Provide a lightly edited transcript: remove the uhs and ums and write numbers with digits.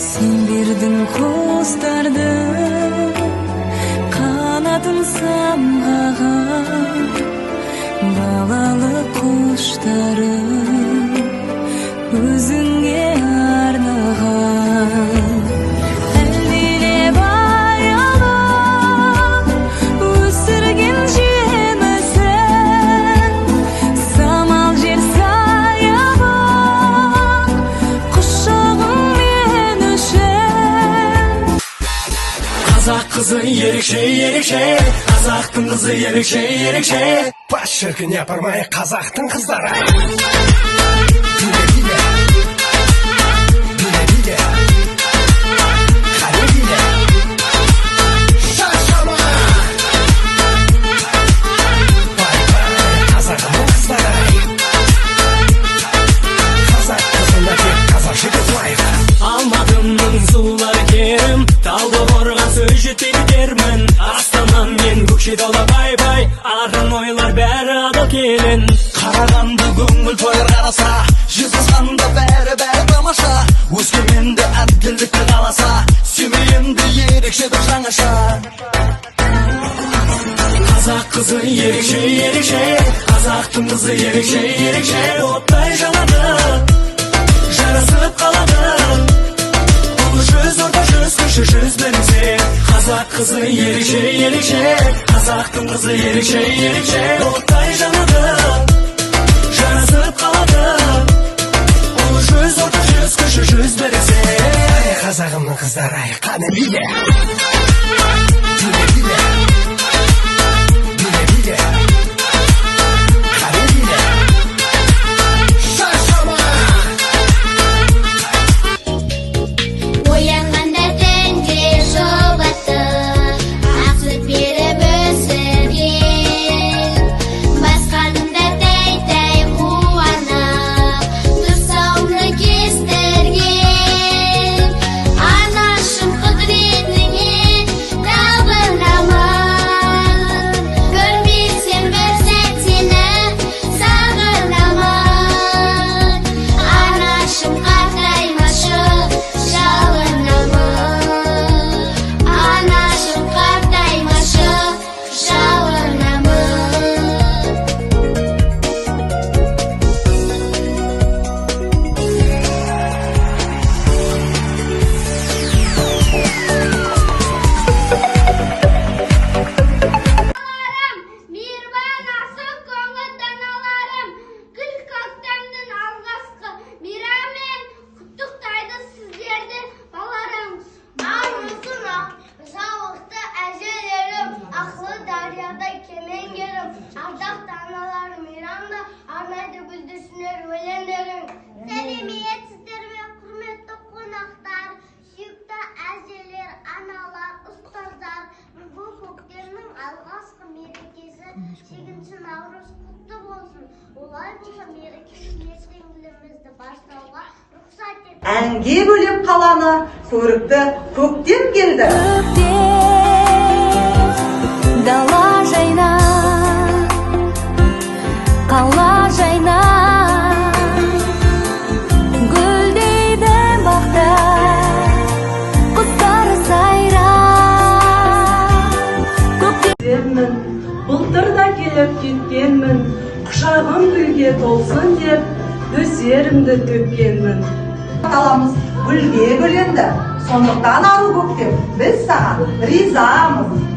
Sen verdin kuzlardı, kanatın samğagan, balalı kuşlarım özüңe arnagan. Eline bayılıp ösürgen jemesen, samal jer sayabın kuşağım men öşen. Kazak kızı ерекше, қазақтың қызы ерекше. Бас шіркін япырмай қазақтың қыздары. Алмадымның сұлулар керім, Талдықорған сөз жетпейді дермін. Астанан мен көкшетауда бай-бай, арын ойлар бәрі адал келін. Қарағанды көңіл тойыр қараса, жезқазғанда бәрі тамаша. Өскеменде әділдікті қаласа, Семейінде ерекше бір жаңаша. Қазақ қызы ерекше, қазақтың қызы ерекше. Оттай жанады, жарасып қалады. Жүз орта жүз кіші жүз бірінсе. Қазақ қызы ерекше, қазақтың қызы ерекше. Оттай жанады, жарасып қалады. Ол жүз орта жүз кіші жүз бірінсе. Қазағымның қыздары, қане биле. Сәлеметсіздер ме, құрметті қонақтар, сүйікті әжелер, аналар, ұстаздар. Бүгін көктемнің алғашқы мерекесі 8 наурыз құтты болсын. Олай болса мерекелік ертеңгілігімізді бастауға рұқсат етіңіз. Әнге бөлеп қаланы көрікті көктем келді. Көктем, дала жайна, қала жайна. Былтырда келіп кеткенмін, құшағым гүлге толсын деп, өсерімді төккенмін. Қаламыз гүлге бөленді, сондықтан ару көктем, біз саған ризамыз.